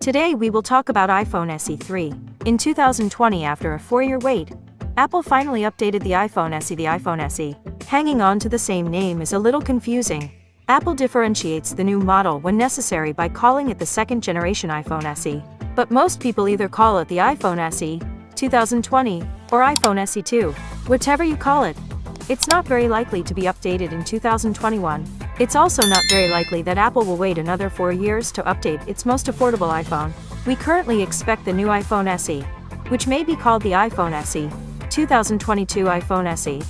Today we will talk about iPhone SE 3. In 2020, after a 4-year wait, Apple finally updated the iPhone SE. The iPhone SE, hanging on to the same name, is a little confusing. Apple differentiates the new model when necessary by calling it the second generation iPhone SE. But most people either call it the iPhone SE 2020 or iPhone SE 2. Whatever you call it, it's not very likely to be updated in 2021. It's also not very likely that Apple will wait another 4 years to update its most affordable iPhone. We currently expect the new iPhone SE, which may be called the iPhone SE 2022 iPhone SE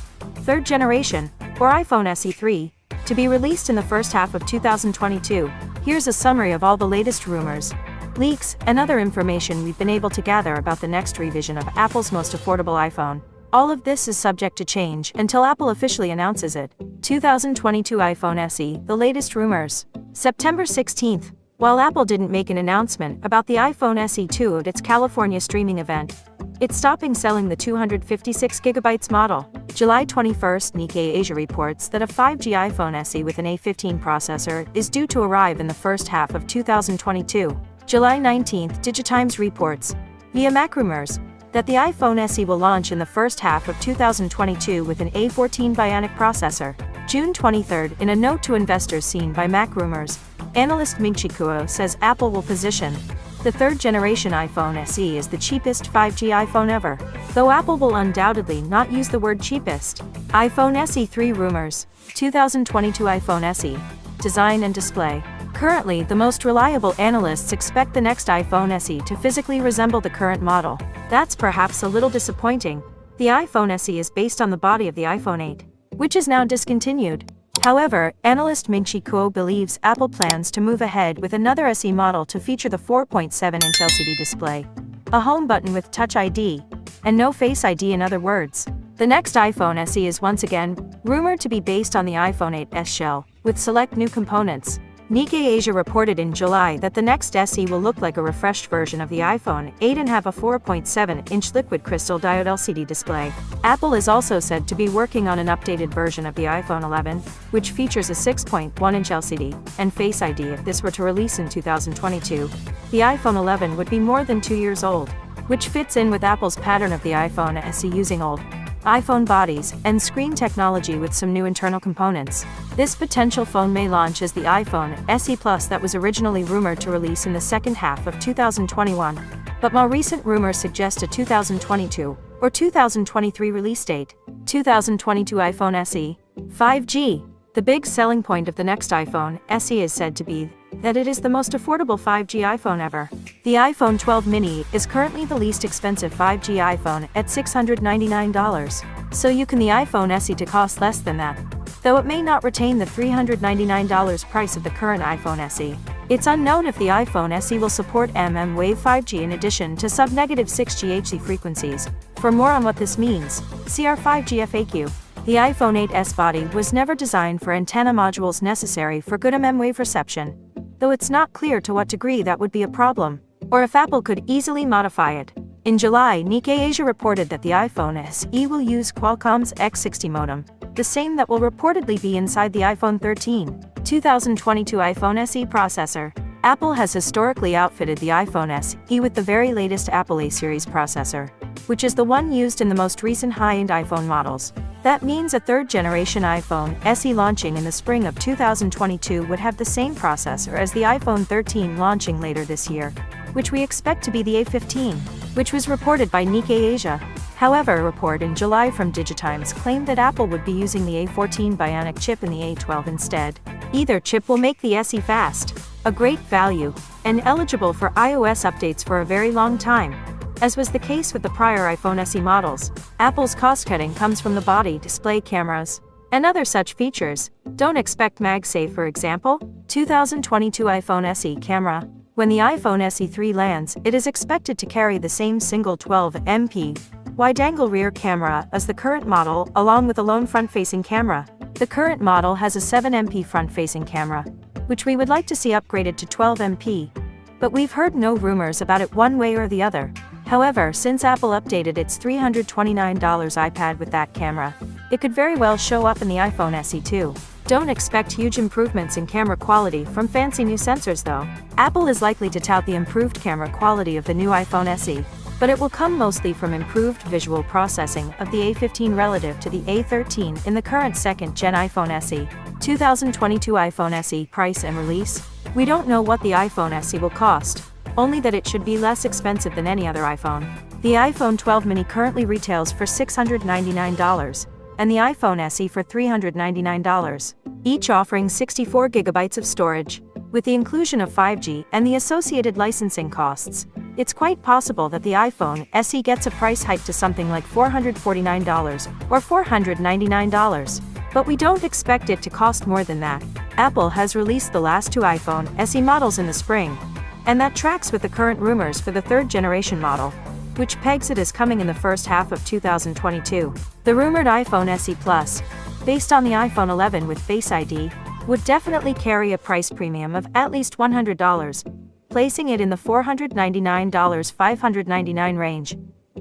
3rd generation, or iPhone SE 3, to be released in the first half of 2022. Here's a summary of all the latest rumors, leaks, and other information we've been able to gather about the next revision of Apple's most affordable iPhone. All of this is subject to change until Apple officially announces it. 2022 iPhone SE, the latest rumors. September 16th. While Apple didn't make an announcement about the iPhone SE 2 at its California streaming event, it's stopping selling the 256GB model. July 21st, Nikkei Asia reports that a 5G iPhone SE with an A15 processor is due to arrive in the first half of 2022. July 19th, Digitimes reports, via MacRumors, that the iPhone SE will launch in the first half of 2022 with an A14 Bionic processor. June 23rd, in a note to investors seen by MacRumors, analyst Ming-Chi Kuo says Apple will position the 3rd generation iPhone SE as the cheapest 5G iPhone ever, though Apple will undoubtedly not use the word cheapest. iPhone SE 3 rumors. 2022 iPhone SE, design and display. Currently, the most reliable analysts expect the next iPhone SE to physically resemble the current model. That's perhaps a little disappointing. The iPhone SE is based on the body of the iPhone 8, which is now discontinued. However, analyst Ming-Chi Kuo believes Apple plans to move ahead with another SE model to feature the 4.7-inch LCD display, a home button with Touch ID, and no Face ID. In other words, the next iPhone SE is once again rumored to be based on the iPhone 8s shell, with select new components. Nikkei Asia reported in July that the next SE will look like a refreshed version of the iPhone 8 and have a 4.7-inch liquid crystal diode LCD display. Apple is also said to be working on an updated version of the iPhone 11, which features a 6.1-inch LCD and Face ID. If this were to release in 2022, the iPhone 11 would be more than 2 years old, which fits in with Apple's pattern of the iPhone SE using old iPhone bodies and screen technology with some new internal components. This potential phone may launch as the iPhone SE Plus that was originally rumored to release in the second half of 2021, but more recent rumors suggest a 2022 or 2023 release date. 2022 iPhone SE 5G. The big selling point of the next iPhone SE is said to be that it is the most affordable 5G iPhone ever. The iPhone 12 mini is currently the least expensive 5G iPhone at $699, so you can the iPhone SE to cost less than that, though it may not retain the $399 price of the current iPhone SE. It's unknown if the iPhone SE will support mmWave 5G in addition to sub-6 GHz frequencies. For more on what this means, see our 5G FAQ. The iPhone 8s body was never designed for antenna modules necessary for good mmWave reception, though it's not clear to what degree that would be a problem, or if Apple could easily modify it. In July, Nikkei Asia reported that the iPhone SE will use Qualcomm's X60 modem, the same that will reportedly be inside the iPhone 13. 2022 iPhone SE processor. Apple has historically outfitted the iPhone SE with the very latest Apple A-series processor, which is the one used in the most recent high-end iPhone models. That means a 3rd generation iPhone SE launching in the spring of 2022 would have the same processor as the iPhone 13 launching later this year, which we expect to be the A15, which was reported by Nikkei Asia. However, a report in July from Digitimes claimed that Apple would be using the A14 Bionic chip in the A12 instead. Either chip will make the SE fast, a great value, and eligible for iOS updates for a very long time. As was the case with the prior iPhone SE models, Apple's cost-cutting comes from the body, display, cameras, and other such features. Don't expect MagSafe, for example. 2022 iPhone SE camera. When the iPhone SE 3 lands, it is expected to carry the same single 12MP wide-angle rear camera as the current model, along with a lone front-facing camera. The current model has a 7MP front-facing camera, which we would like to see upgraded to 12MP, but we've heard no rumors about it one way or the other. However, since Apple updated its $329 iPad with that camera, it could very well show up in the iPhone SE too. Don't expect huge improvements in camera quality from fancy new sensors though. Apple is likely to tout the improved camera quality of the new iPhone SE, but it will come mostly from improved visual processing of the A15 relative to the A13 in the current second-gen iPhone SE. 2022 iPhone SE price and release? We don't know what the iPhone SE will cost, only that it should be less expensive than any other iPhone. The iPhone 12 mini currently retails for $699, and the iPhone SE for $399, each offering 64 GB of storage. With the inclusion of 5G and the associated licensing costs, it's quite possible that the iPhone SE gets a price hike to something like $449 or $499. But we don't expect it to cost more than that. Apple has released the last two iPhone SE models in the spring, and that tracks with the current rumors for the third-generation model, which pegs it as coming in the first half of 2022. The rumored iPhone SE Plus, based on the iPhone 11 with Face ID, would definitely carry a price premium of at least $100, placing it in the $499-$599 range,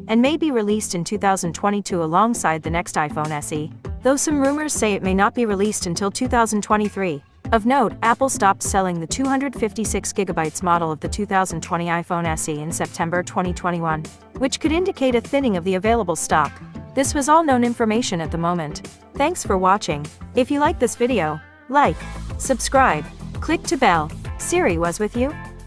and may be released in 2022 alongside the next iPhone SE, though some rumors say it may not be released until 2023. Of note, Apple stopped selling the 256GB model of the 2020 iPhone SE in September 2021, which could indicate a thinning of the available stock. This was all known information at the moment. Thanks for watching. If you like this video, like, subscribe, click to bell. Siri was with you.